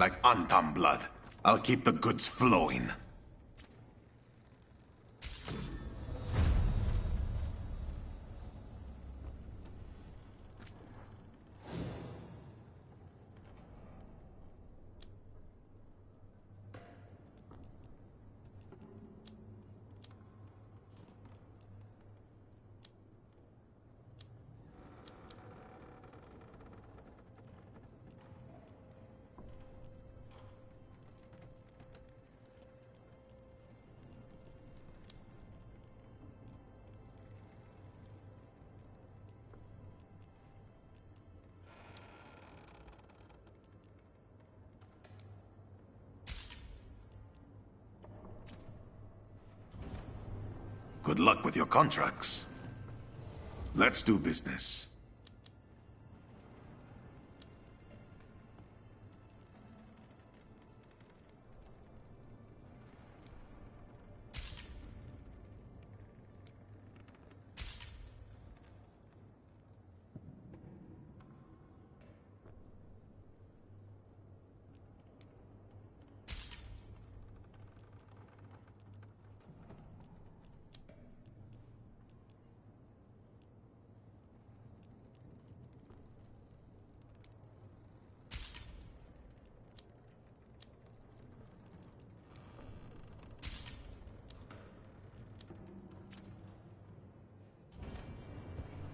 Like Antam blood. I'll keep the goods flowing. Good luck with your contracts. Let's do business.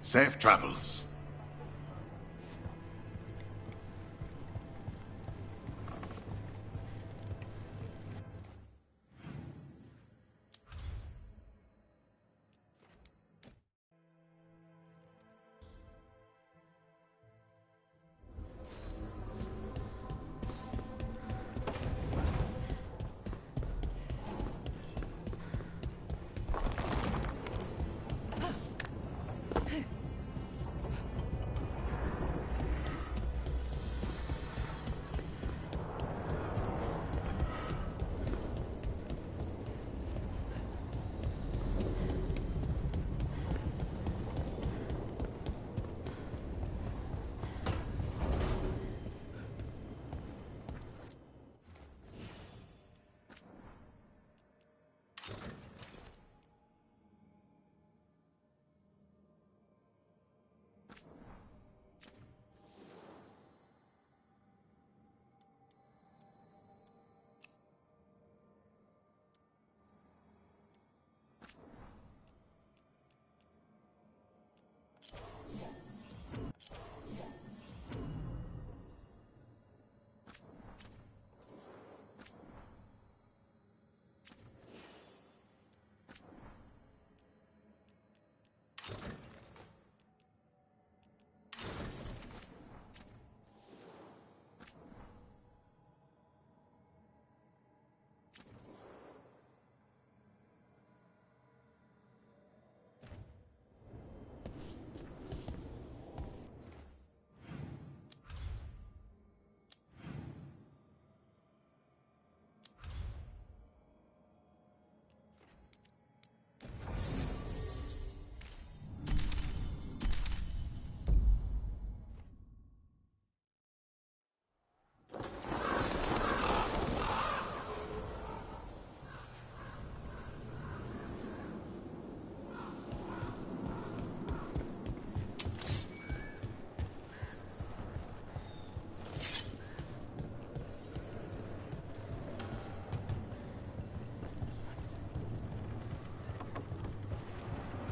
Safe travels.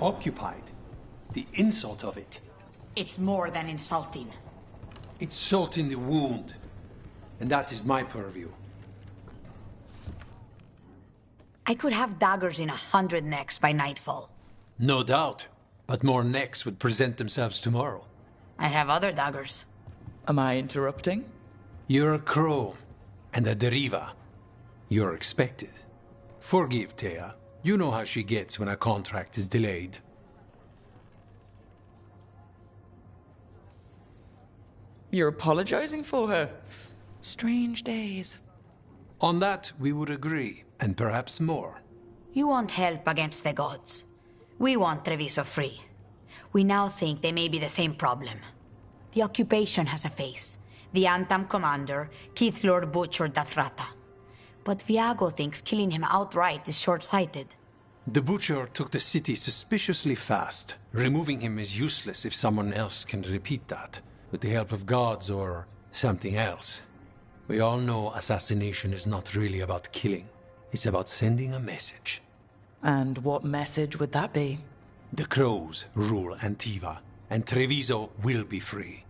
Occupied? The insult of it. It's more than insulting. It's salt in the wound. And that is my purview. I could have daggers in 100 necks by nightfall. No doubt. But more necks would present themselves tomorrow. I have other daggers. Am I interrupting? You're a crow. And a deriva. You're expected. Forgive Tia. You know how she gets when a contract is delayed. You're apologizing for her? Strange days. On that, we would agree, and perhaps more. You want help against the gods. We want Treviso free. We now think they may be the same problem. The occupation has a face. the Antam commander, Keith Lord Butcher Dathrata. But Viago thinks killing him outright is short-sighted. The Butcher took the city suspiciously fast. Removing him is useless if someone else can repeat that, with the help of gods or something else. We all know assassination is not really about killing. It's about sending a message. And what message would that be? The crows rule Antiva, and Treviso will be free.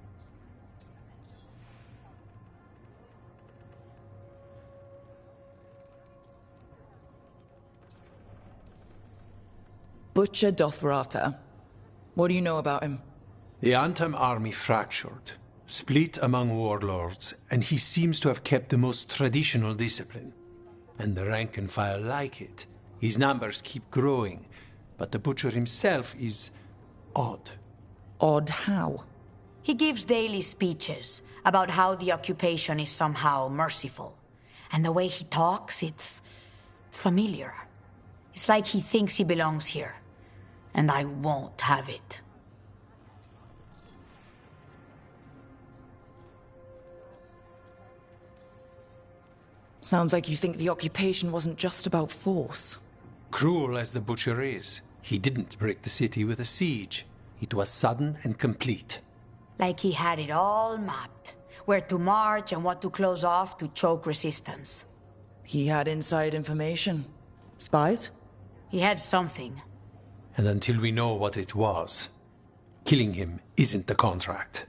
Butcher Dothrata. What do you know about him? The Antam army fractured, split among warlords, and he seems to have kept the most traditional discipline. And the rank and file like it. His numbers keep growing, but the Butcher himself is odd. Odd how? He gives daily speeches about how the occupation is somehow merciful. And the way he talks, it's familiar. It's like he thinks he belongs here. And I won't have it. Sounds like you think the occupation wasn't just about force. Cruel as the Butcher is, he didn't break the city with a siege. It was sudden and complete. Like he had it all mapped. Where to march and what to close off to choke resistance. He had inside information. Spies? He had something. And until we know what it was, killing him isn't the contract.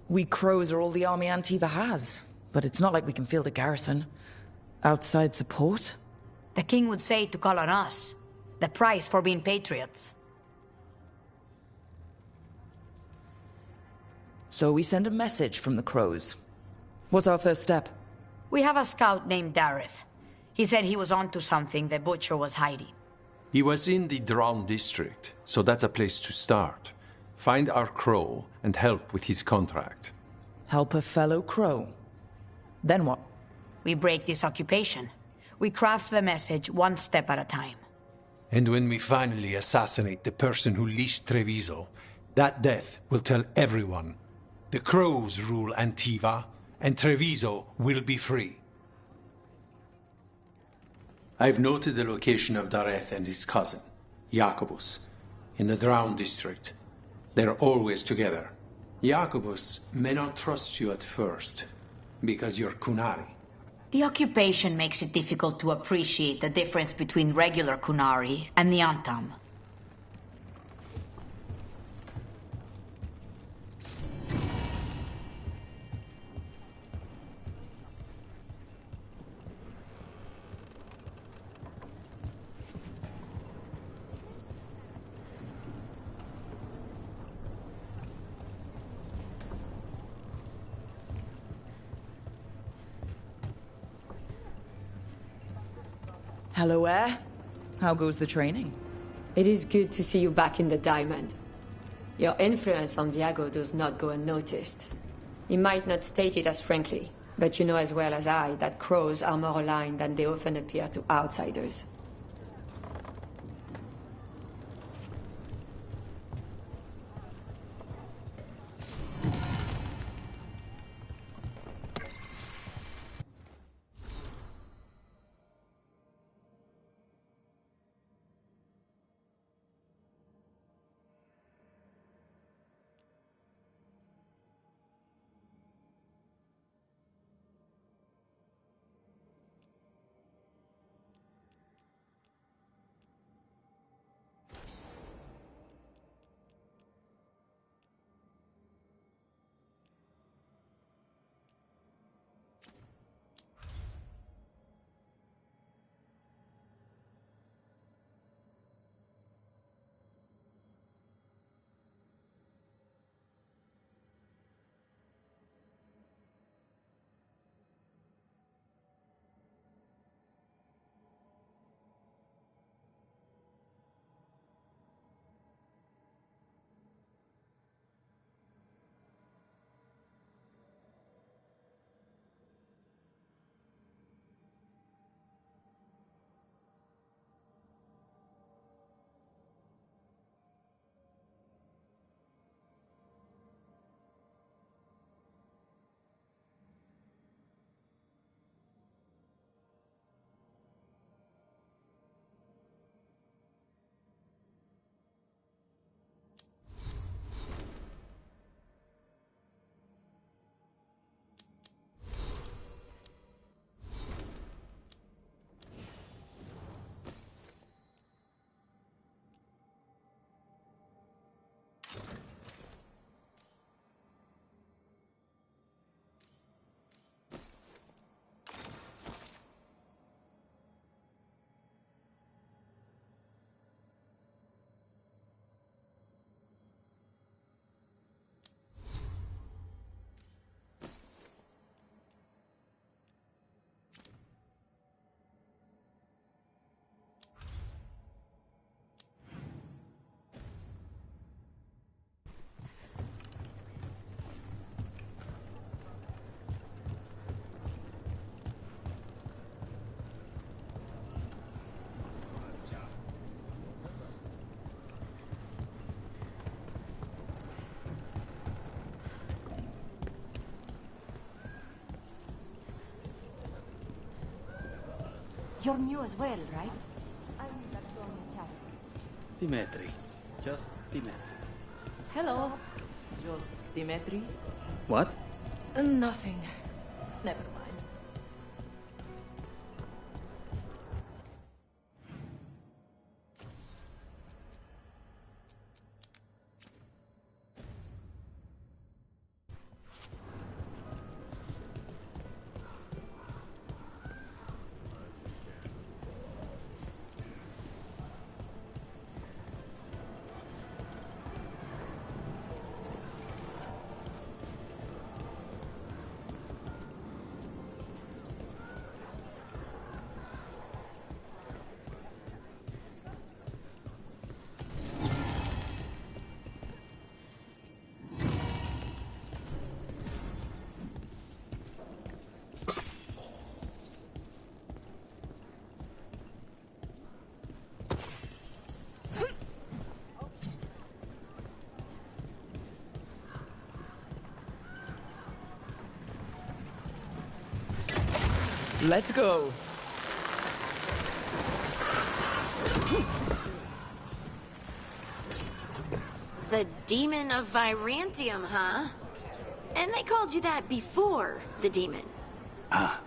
We crows are all the army Antiva has, but it's not like we can field a garrison. Outside support? The king would say to call on us. The price for being patriots. So we send a message from the crows. What's our first step? We have a scout named Dareth. He said he was onto something the Butcher was hiding. He was in the Drown district, so that's a place to start. Find our crow and help with his contract. Help a fellow crow. Then what? We break this occupation. We craft the message one step at a time. And when we finally assassinate the person who leashed Treviso, that death will tell everyone. The crows rule Antiva, and Treviso will be free. I've noted the location of Dareth and his cousin, Jacobus, in the Drown district. They're always together. Jacobus may not trust you at first, because you're Qunari. The occupation makes it difficult to appreciate the difference between regular Qunari and the Antam. Hello, Heir. How goes the training? It is good to see you back in the Diamond. Your influence on Viago does not go unnoticed. He might not state it as frankly, but you know as well as I that crows are more aligned than they often appear to outsiders. You're new as well, right? Dimitri. Just Dimitri. Hello. Just Dimitri? What? Nothing. Never mind. Let's go. The Demon of Virantium, huh? And they called you that before the demon. Ah,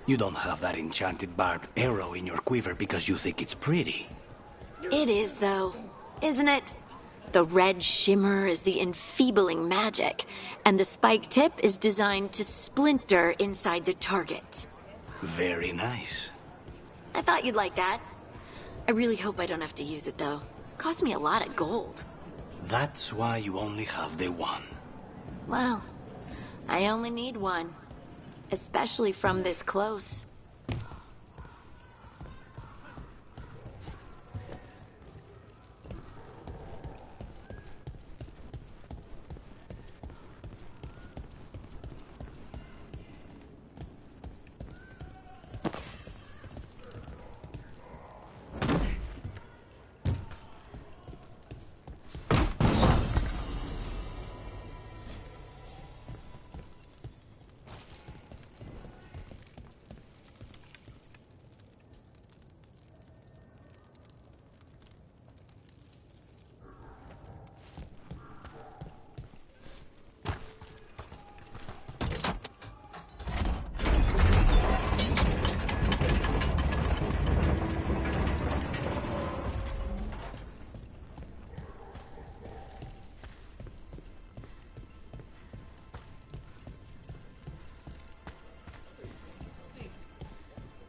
you don't have that enchanted barbed arrow in your quiver because you think it's pretty. It is, though, isn't it? The red shimmer is the enfeebling magic, and the spike tip is designed to splinter inside the target. Very nice. I thought you'd like that. I really hope I don't have to use it, though. Cost me a lot of gold. That's why you only have the one. Well, I only need one. Especially from this close.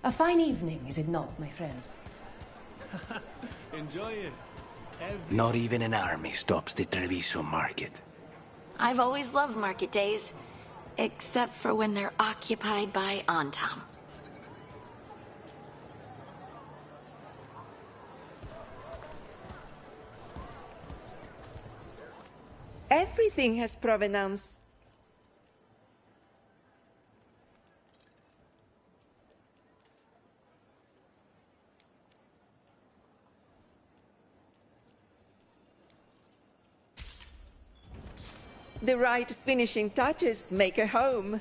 A fine evening, is it not, my friends? Enjoy it. Not even an army stops the Treviso market. I've always loved market days. Except for when they're occupied by Antam. Everything has provenance. The right finishing touches make a home.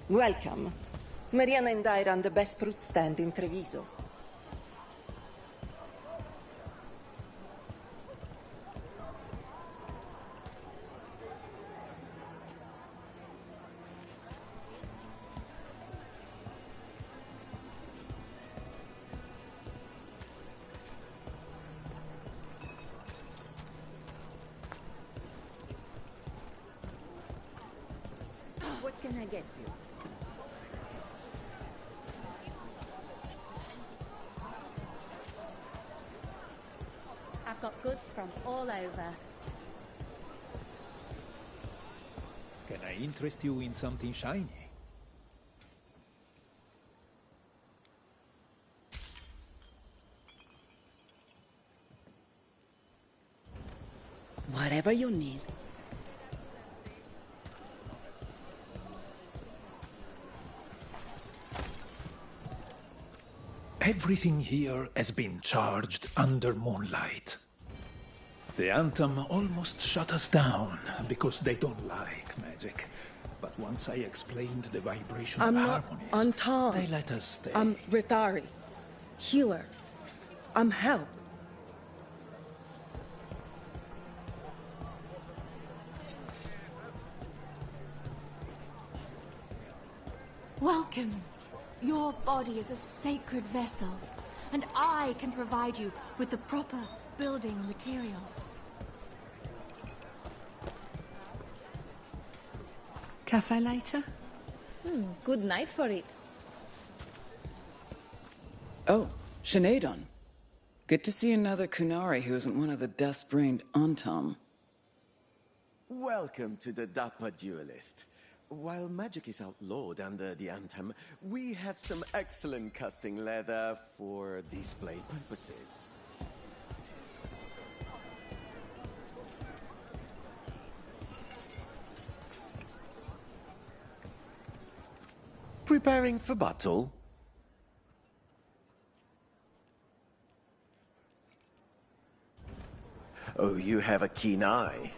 Welcome. Mariana and I run the best fruit stand in Treviso. What can I get you? I've got goods from all over. Can I interest you in something shiny? Everything here has been charged under moonlight. The Anthem almost shut us down because they don't like magic. But once I explained the vibration of harmonies, they let us stay. I'm Rithari, healer. I'm help. Welcome. Your body is a sacred vessel, and I can provide you with the proper building materials. Cafe later? Good night for it. Oh, Sineadon. Good to see another Qunari who isn't one of the dust-brained Antom. Welcome to the Dapper Duelist. While magic is outlawed under the Anthem, we have some excellent casting leather for display purposes. Preparing for battle? Oh, you have a keen eye.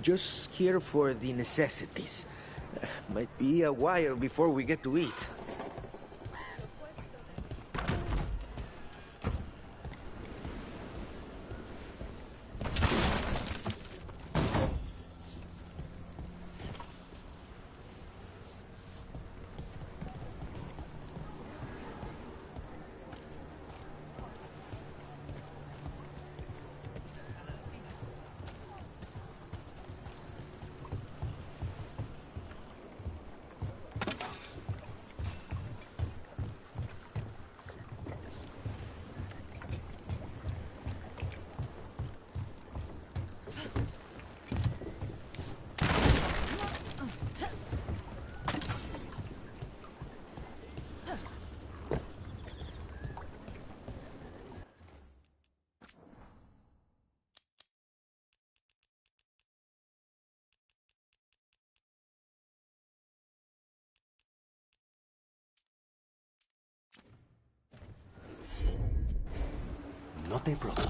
Just here for the necessities. Might be a while before we get to eat. Not a problem.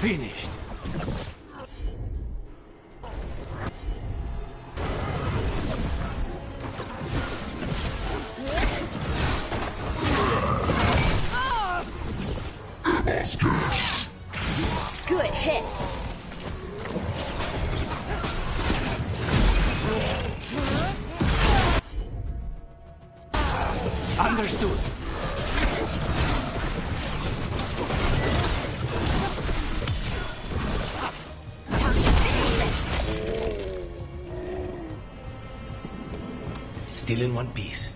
finished. Good hit. Understood. Still in one piece.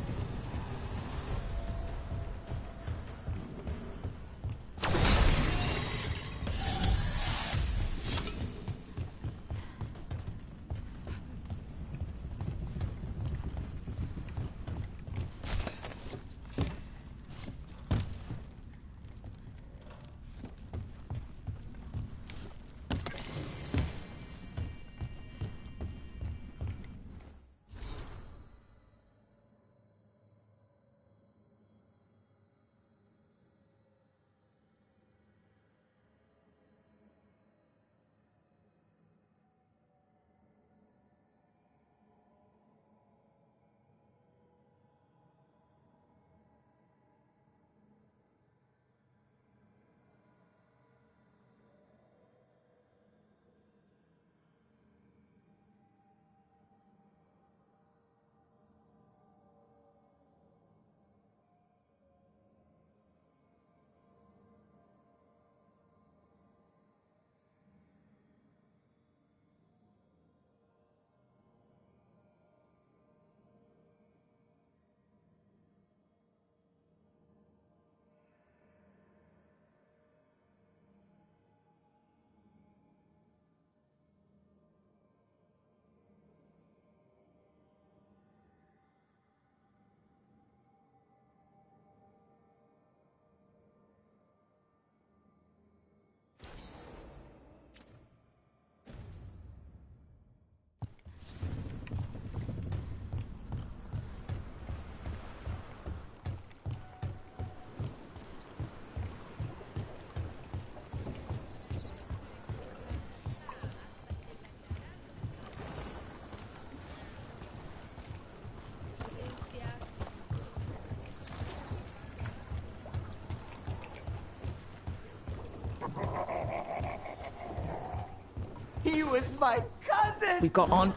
He was my cousin! We got on.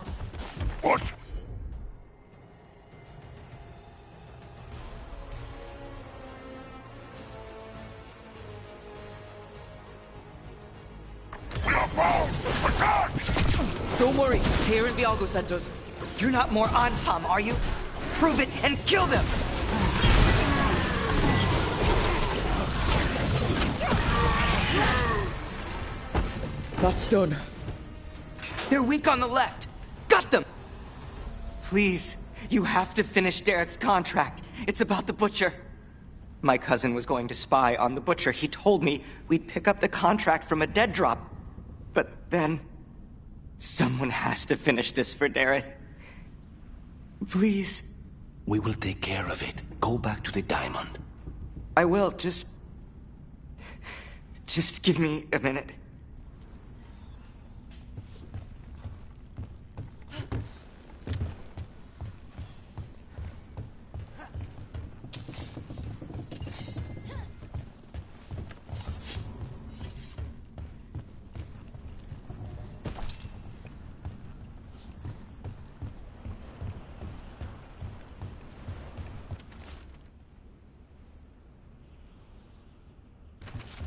What? We are bound! Attack! Don't worry, Heir and Viago sent us. You're not more Antam, are you? Prove it and kill them! That's done. They're weak on the left. Got them! Please, you have to finish Dareth's contract. It's about the Butcher. My cousin was going to spy on the Butcher. He told me we'd pick up the contract from a dead drop. But then... someone has to finish this for Dareth. Please. We will take care of it. Go back to the diamond. I will, just give me a minute.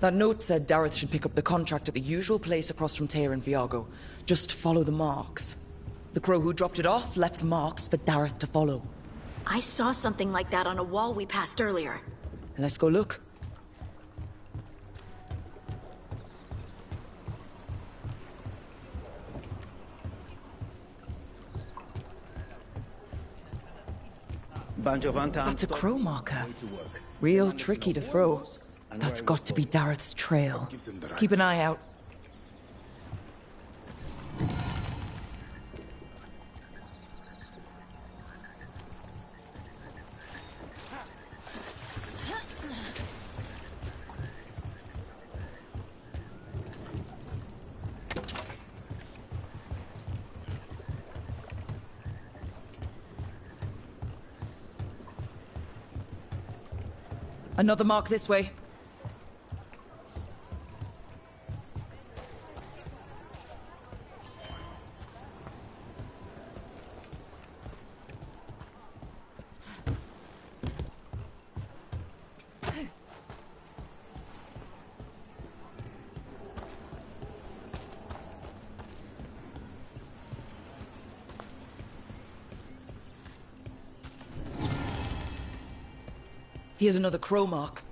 That note said Dareth should pick up the contract at the usual place across from Heir and Viago. Just follow the marks. The crow who dropped it off left marks for Dareth to follow. I saw something like that on a wall we passed earlier. Let's go look. That's a crow marker. Real tricky to throw. That's got to be Dareth's trail. Keep an eye out. Another mark this way. Here's another crow mark.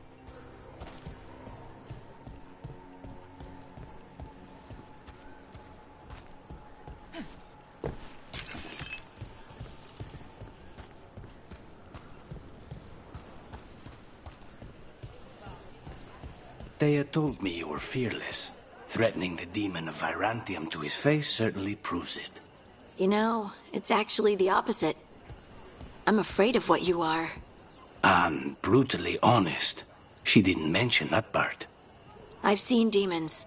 Tia told me you were fearless. Threatening the demon of Virantium to his face certainly proves it. You know, it's actually the opposite. I'm afraid of what you are. I'm brutally honest. She didn't mention that part. I've seen demons.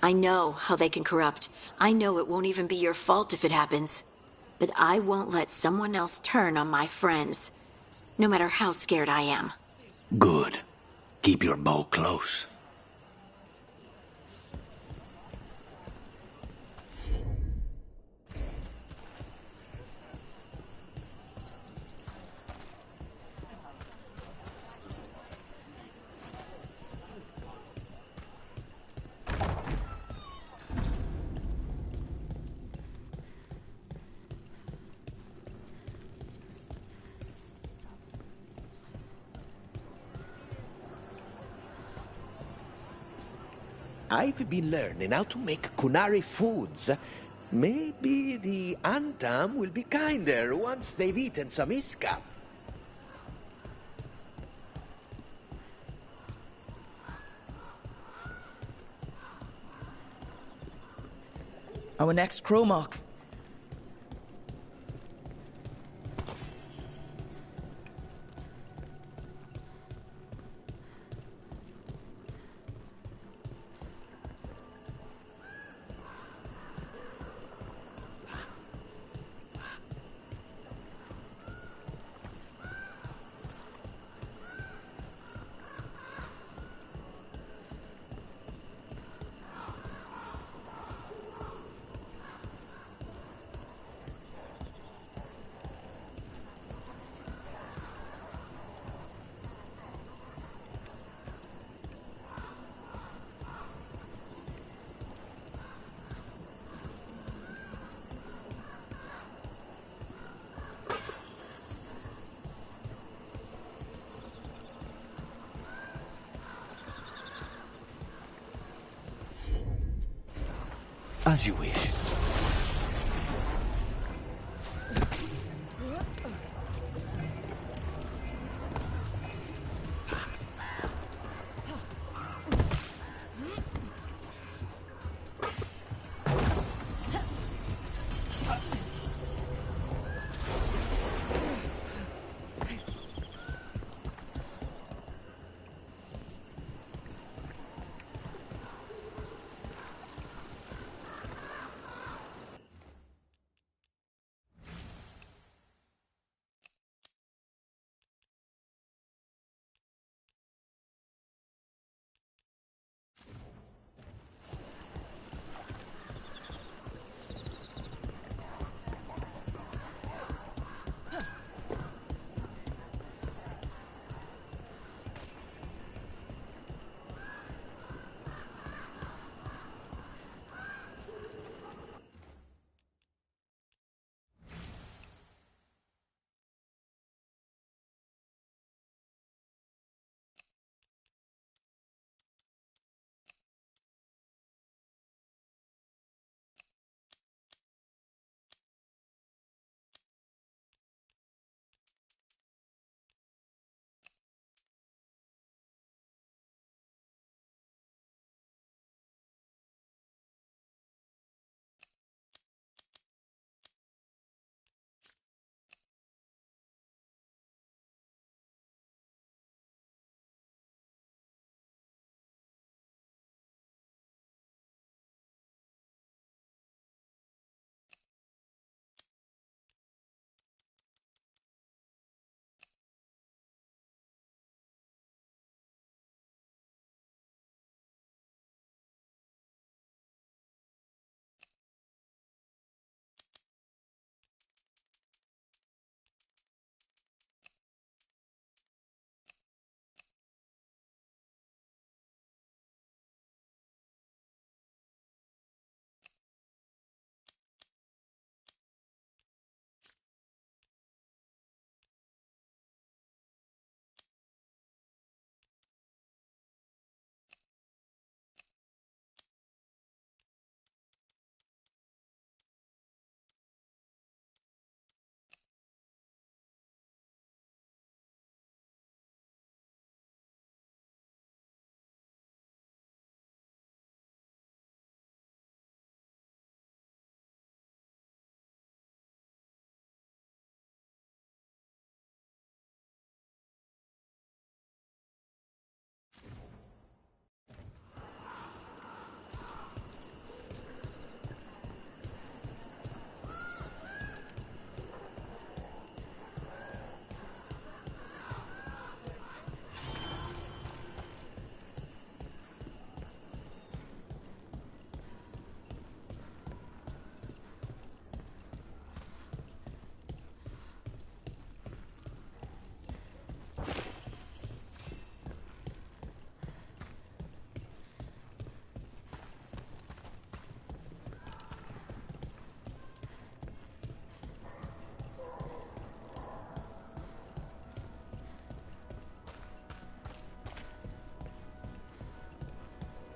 I know how they can corrupt. I know it won't even be your fault if it happens. But I won't let someone else turn on my friends, no matter how scared I am. Good. Keep your bow close. I've been learning how to make Qunari foods. Maybe the Antam will be kinder once they've eaten some Iska. Our next crow mark. As you wish.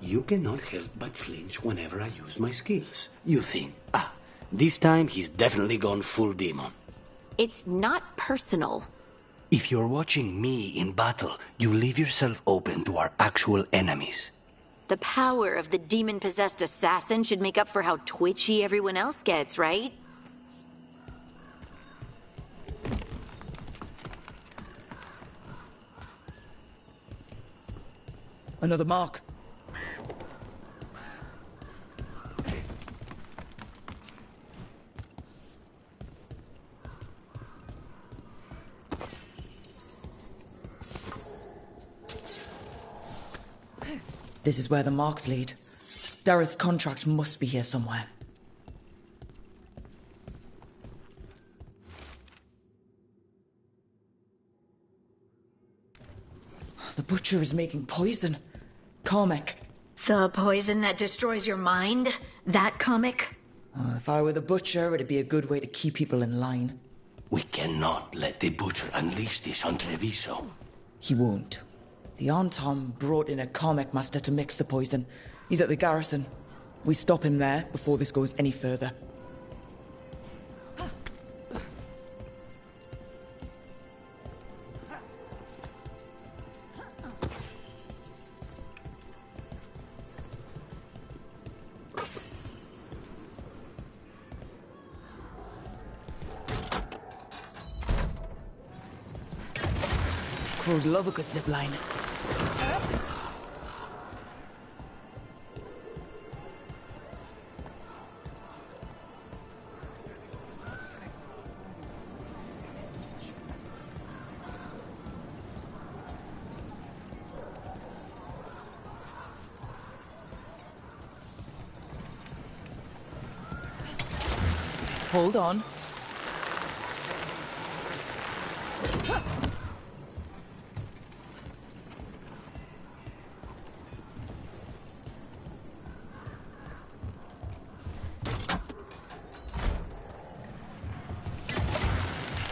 You cannot help but flinch whenever I use my skills. You think, this time he's definitely gone full demon. It's not personal. If you're watching me in battle, you leave yourself open to our actual enemies. The power of the demon-possessed assassin should make up for how twitchy everyone else gets, right? Another mark. This is where the marks lead. Dareth's contract must be here somewhere. The butcher is making poison. Qamek. The poison that destroys your mind? That comic? If I were the butcher, it'd be a good way to keep people in line. We cannot let the butcher unleash this on Treviso. He won't. The Antam brought in a Qamekmaster to mix the poison. He's at the garrison. We stop him there before this goes any further. Crows love a good zipline. Hold on.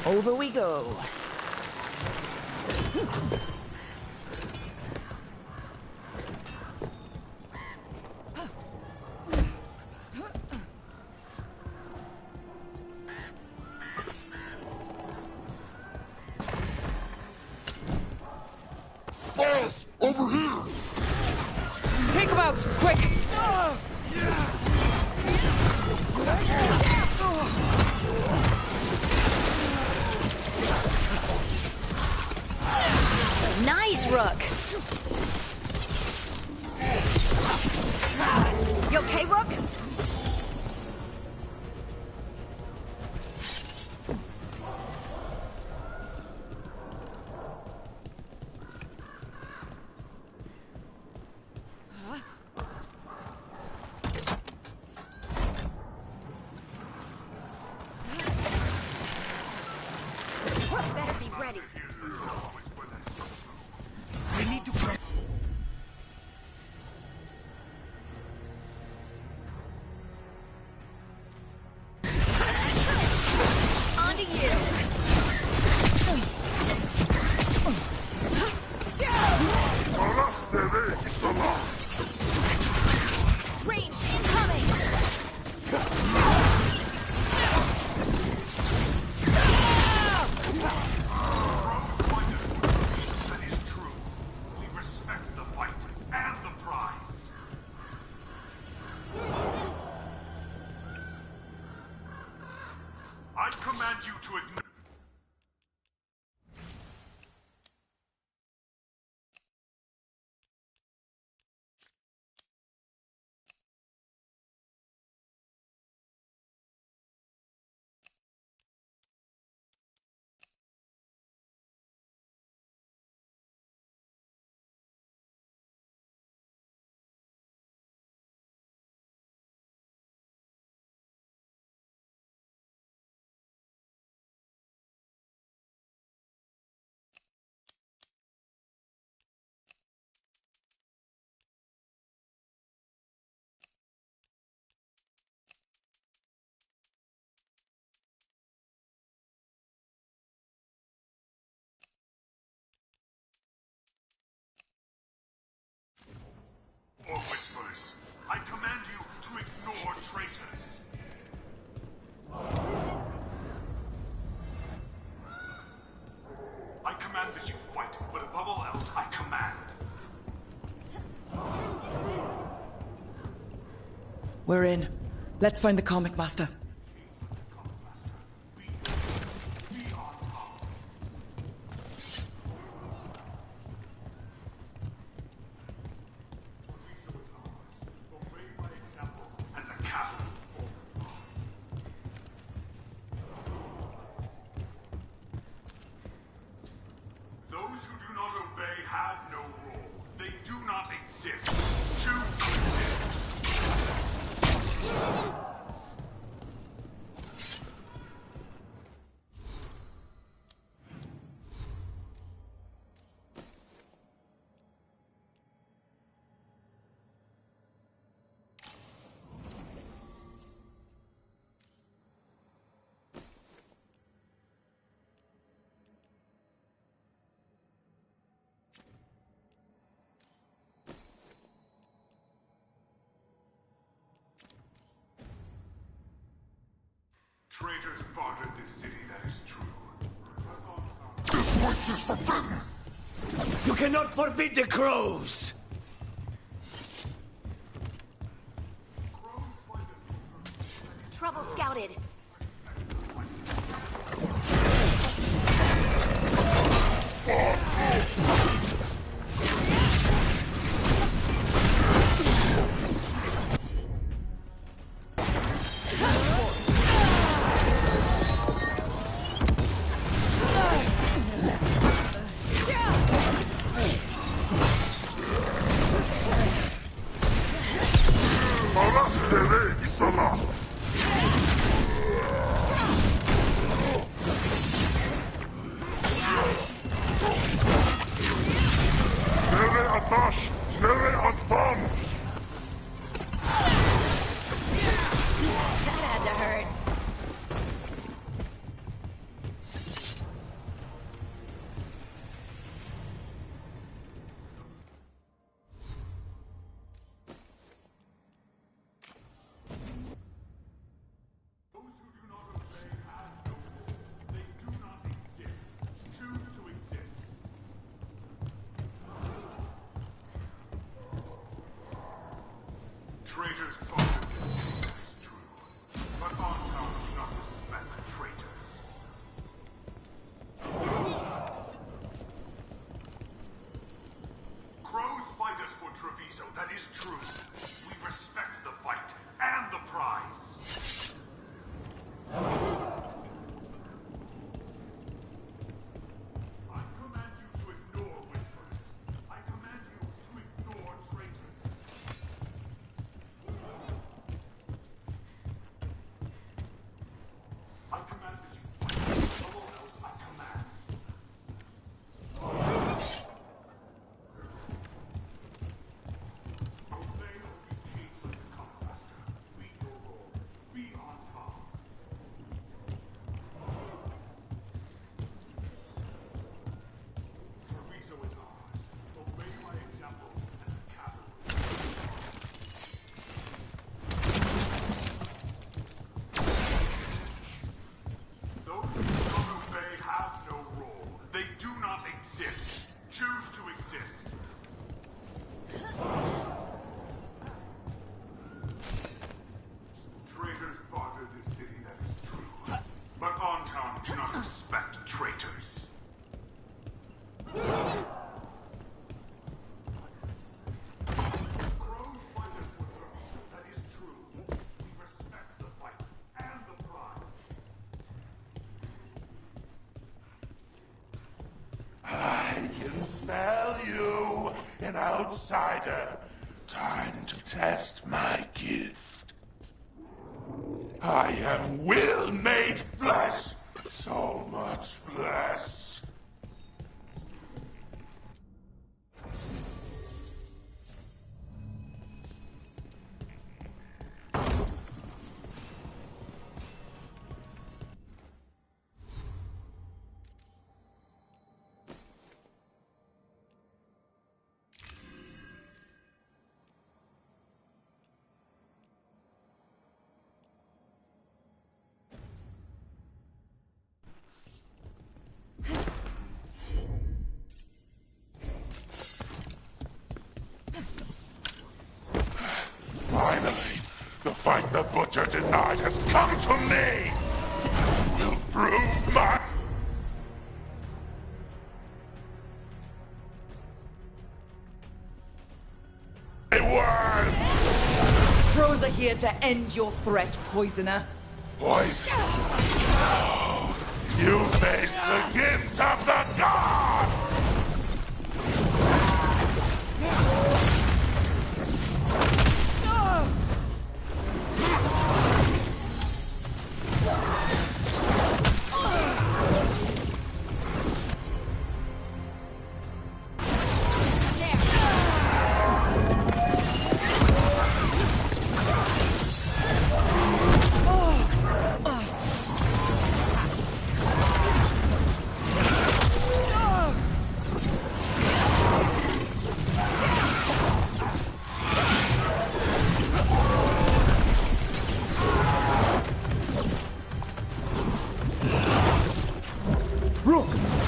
Over we go. Boss, over here! Take him out, quick! Nice, Rook! You okay, Rook? Better be ready. We need to... On to you. Range incoming. I command you to ignore... We're in. Let's find the Qamekmaster. Traitors bartered this city, that is true. This place is forbidden! You cannot forbid the crows! Trouble scouted. Traitors bartered this city, that is true. But our town does not respect traitors. Crows fight us for Treviso, that is true. We respect the fight and the prize. I command you to ignore whispers. I command you to ignore traitors. I command that you fight. Someone else I command. Obey or be caged like the Qamekmaster. Read your role. Be on top. Treviso is ours. Obey my example and the cavalry. Those who do not obey have no role. They do not exist. Choose to exist. Traitors barter this city, that is true. But on town do not respect traitors. Crows fight us for Treviso, that is true. We respect the fight and the prize. I can smell you, an outsider. Time to test my gift. I am will made flesh, so much flesh. the Butcher denied has come to me! I will prove my... Crows are here to end your threat, Poisoner. Poison? No! You face the gift of the god!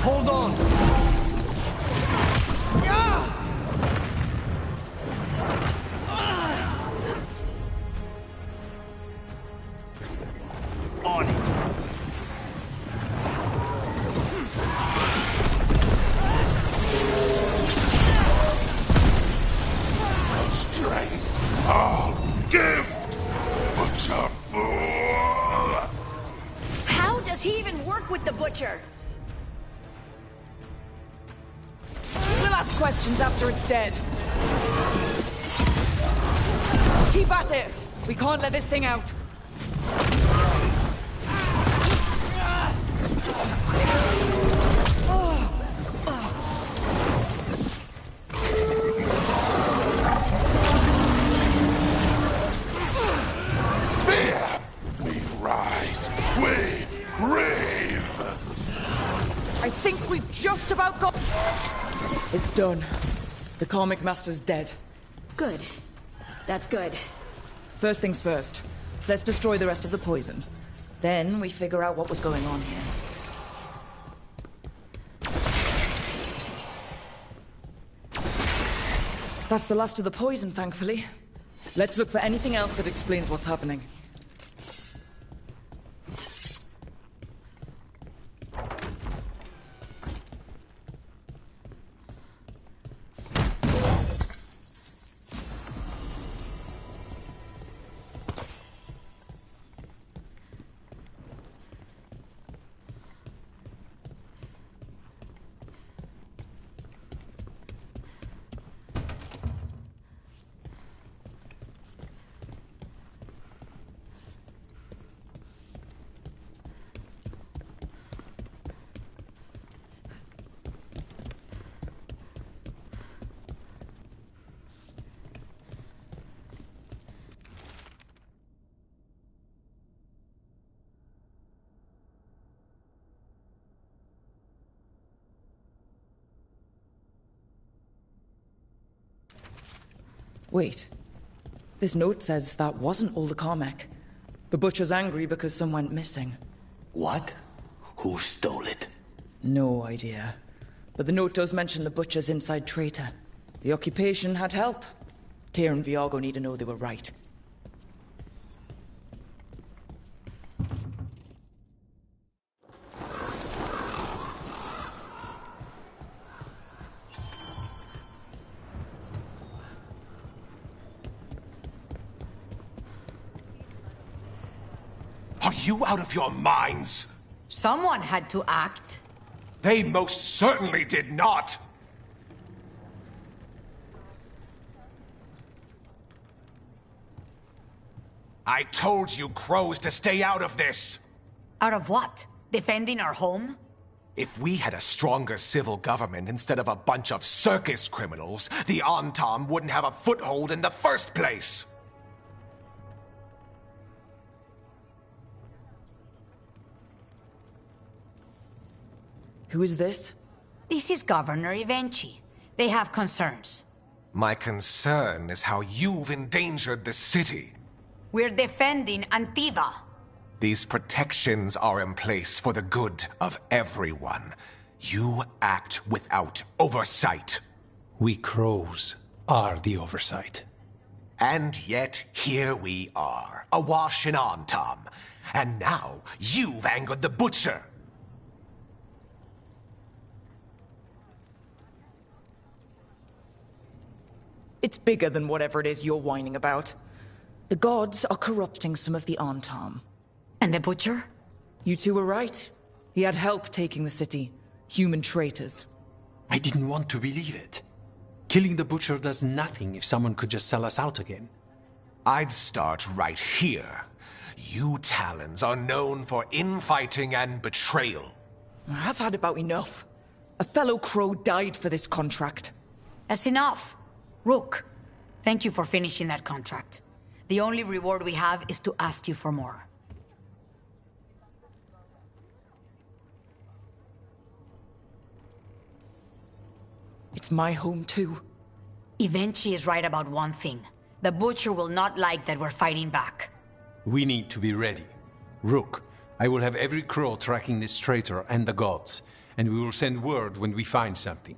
Hold on! On it. Strength, all gift, Butcher fool! How does he even work with the Butcher? We'll ask questions after it's dead. Keep at it! We can't let this thing out. Fear! We rise, we brave! I think we've just about got... It's done. The Qamekmaster's dead. Good. That's good. First things first. Let's destroy the rest of the poison. Then we figure out what was going on here. That's the last of the poison, thankfully. Let's look for anything else that explains what's happening. Wait. This note says that wasn't all the Qamek. The Butcher's angry because some went missing. What? Who stole it? No idea. But the note does mention the Butcher's inside traitor. The occupation had help. Heir and Viago need to know they were right. Are you out of your minds? Someone had to act. They most certainly did not! I told you crows to stay out of this! Out of what? Defending our home? If we had a stronger civil government instead of a bunch of circus criminals, the Antam wouldn't have a foothold in the first place! Who is this? This is Governor Ivenchi. They have concerns. My concern is how you've endangered the city. We're defending Antiva. These protections are in place for the good of everyone. You act without oversight. We crows are the oversight. And yet, here we are, awash in Antam. And now, you've angered the Butcher. It's bigger than whatever it is you're whining about. The gods are corrupting some of the Antam. And the Butcher? You two were right. He had help taking the city. Human traitors. I didn't want to believe it. Killing the Butcher does nothing if someone could just sell us out again. I'd start right here. You Talons are known for infighting and betrayal. I've had about enough. A fellow crow died for this contract. That's enough. Rook, thank you for finishing that contract. The only reward we have is to ask you for more. It's my home too. Ivenchi is right about one thing. The Butcher will not like that we're fighting back. We need to be ready. Rook, I will have every crow tracking this traitor and the gods, and we will send word when we find something.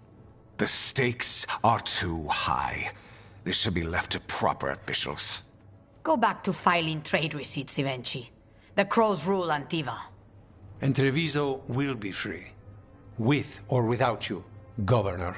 The stakes are too high. This should be left to proper officials. Go back to filing trade receipts, Ivenchi. The crows rule Antiva. And Treviso will be free. With or without you, Governor.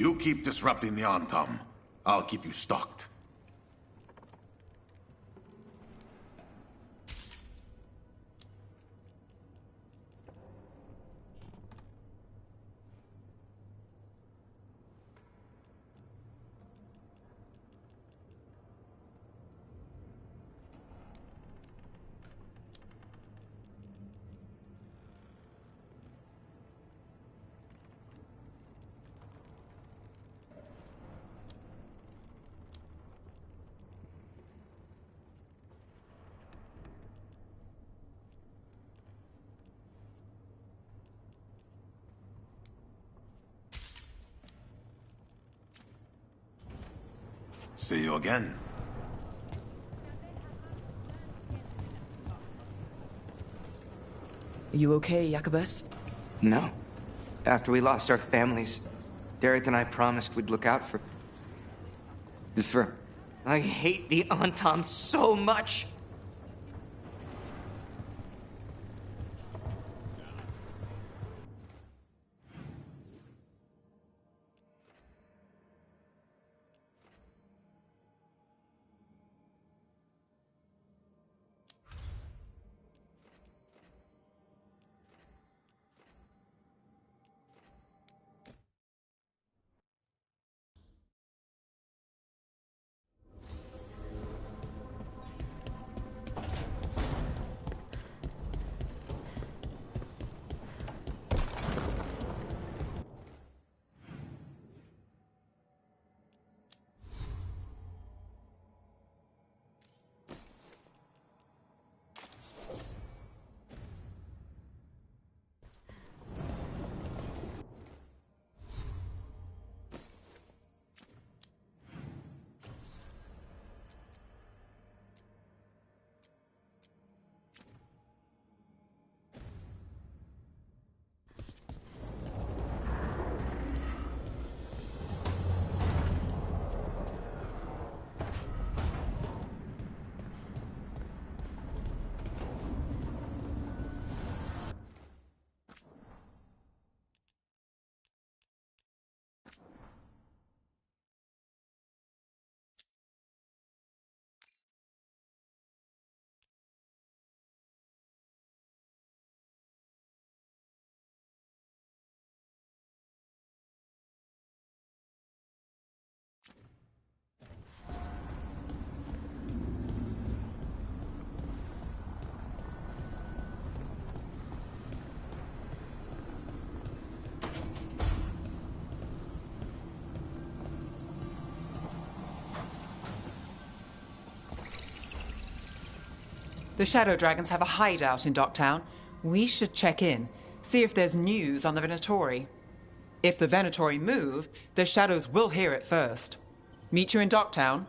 You keep disrupting the Antam. I'll keep you stocked. See you again. Are you okay, Jacobus? No. After we lost our families, Dareth and I promised we'd look out for... I hate the Antam so much! The Shadow Dragons have a hideout in Docktown. We should check in, see if there's news on the Venatori. If the Venatori move, the Shadows will hear it first. Meet you in Docktown.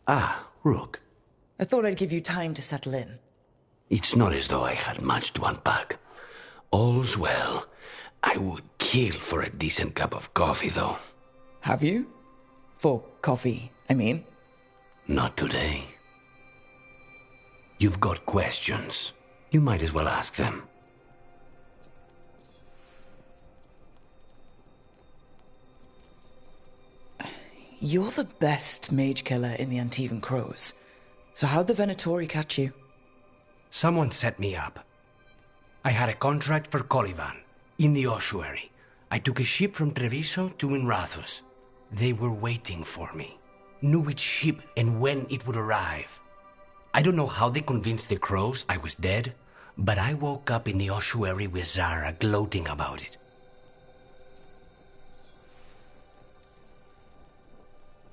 Ah, Rook. I thought I'd give you time to settle in. It's not as though I had much to unpack. All's well. I would kill for a decent cup of coffee, though. Have you? For coffee, I mean. Not today. You've got questions. You might as well ask them. You're the best mage killer in the Antivan Crows. So how'd the Venatori catch you? Someone set me up. I had a contract for Colivan, in the ossuary. I took a ship from Treviso to Inrathus. They were waiting for me. Knew which ship and when it would arrive. I don't know how they convinced the Crows I was dead, but I woke up in the ossuary with Zara gloating about it.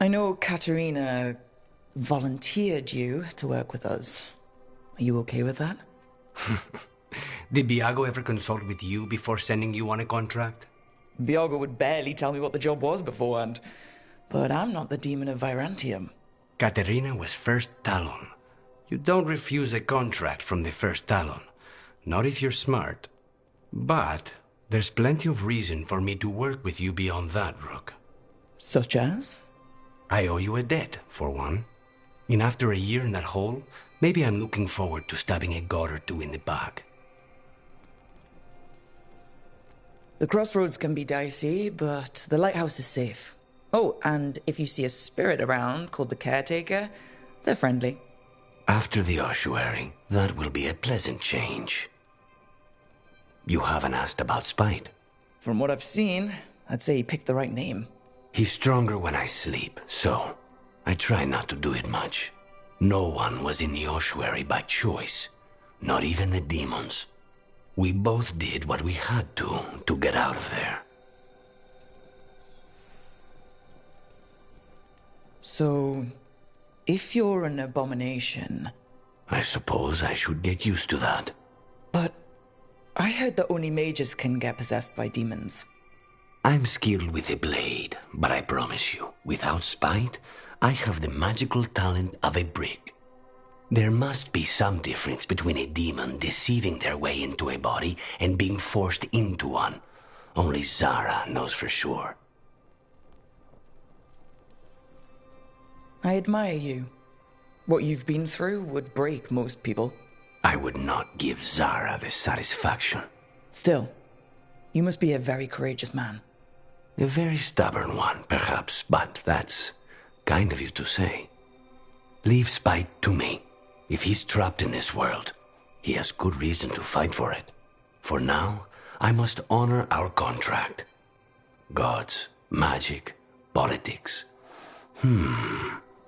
I know Katerina volunteered you to work with us. Are you okay with that? Did Viago ever consult with you before sending you on a contract? Viago would barely tell me what the job was beforehand. But I'm not the demon of Virantium. Katerina was first Talon. You don't refuse a contract from the first Talon. Not if you're smart. But there's plenty of reason for me to work with you beyond that, Rook. Such as? I owe you a debt, for one. And after a year in that hole, maybe I'm looking forward to stabbing a god or two in the back. The crossroads can be dicey, but the lighthouse is safe. Oh, and if you see a spirit around called the Caretaker, they're friendly. After the ossuary, that will be a pleasant change. You haven't asked about Spite. From what I've seen, I'd say he picked the right name. He's stronger when I sleep, so I try not to do it much. No one was in the ossuary by choice, not even the demons. We both did what we had to get out of there. So, if you're an abomination... I suppose I should get used to that. But I heard that only mages can get possessed by demons. I'm skilled with a blade, but I promise you, without Spite, I have the magical talent of a brick. There must be some difference between a demon deceiving their way into a body and being forced into one. Only Zara knows for sure. I admire you. What you've been through would break most people. I would not give Zara the satisfaction. Still, you must be a very courageous man. A very stubborn one, perhaps, but that's kind of you to say. Leave Spite to me. If he's trapped in this world, he has good reason to fight for it. For now, I must honor our contract. Gods, magic, politics.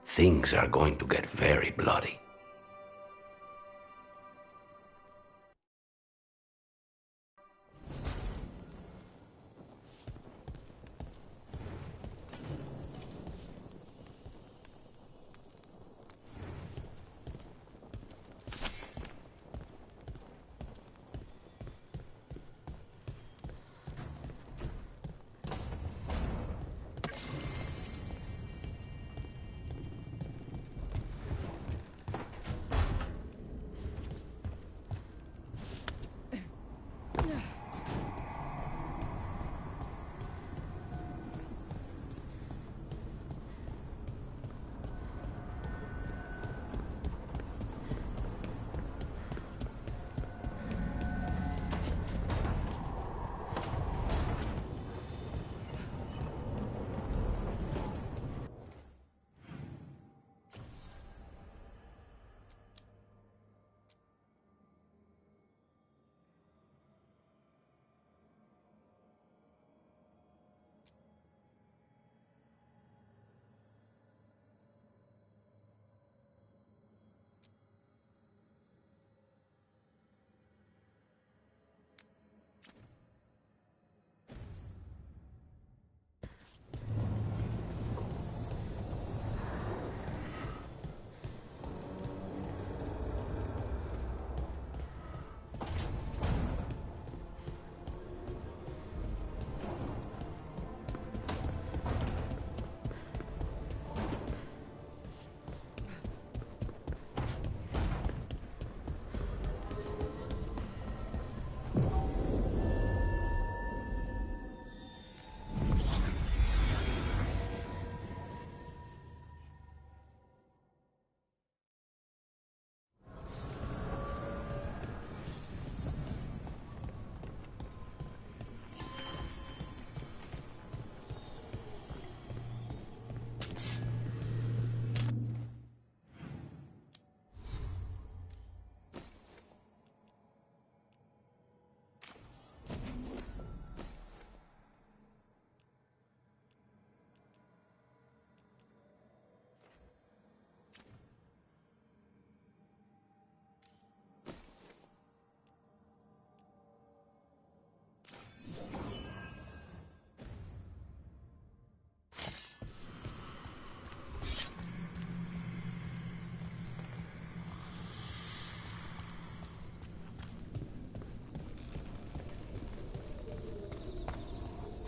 Things are going to get very bloody.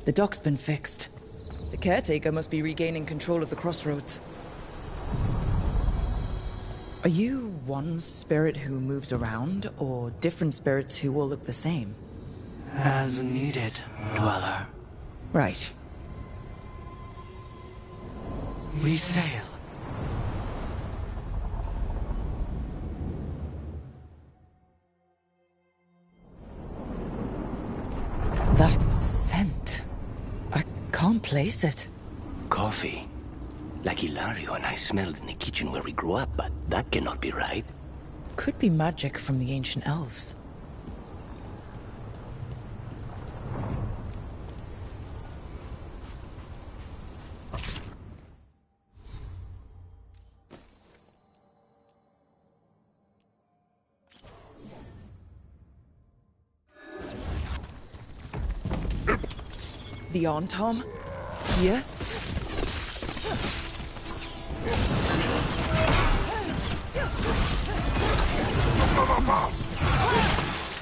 The dock's been fixed. The caretaker must be regaining control of the crossroads. Are you one spirit who moves around, or different spirits who all look the same? As needed, Dweller. Right. We sail. That scent. I can't place it. Coffee. Like Hilario and I smelled in the kitchen where we grew up, but that cannot be right. Could be magic from the ancient elves. The Tom? Here?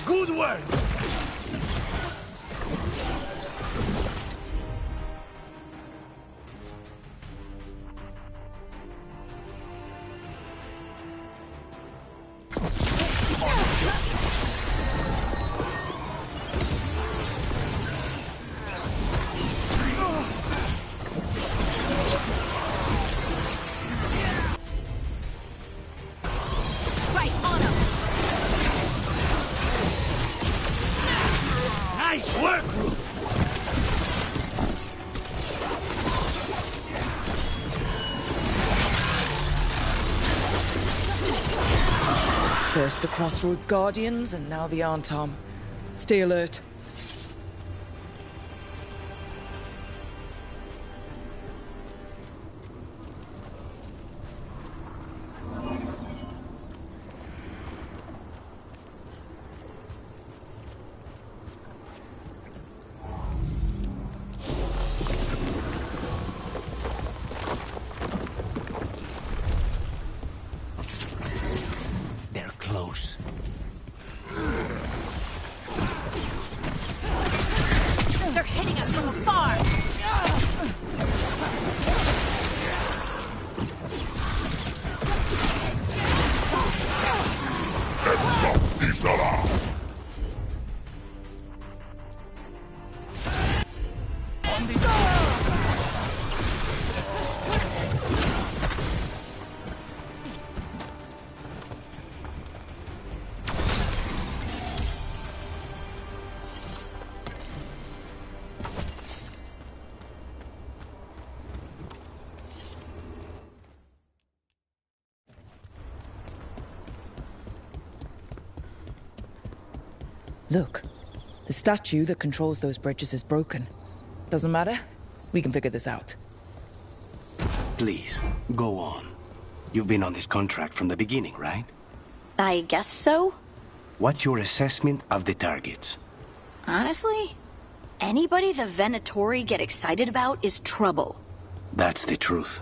Good work! First the Crossroads Guardians, and now the Tom. Stay alert. Look, the statue that controls those bridges is broken. Doesn't matter. We can figure this out. Please, go on. You've been on this contract from the beginning, right? I guess so. What's your assessment of the targets? Honestly, anybody the Venatori get excited about is trouble. That's the truth.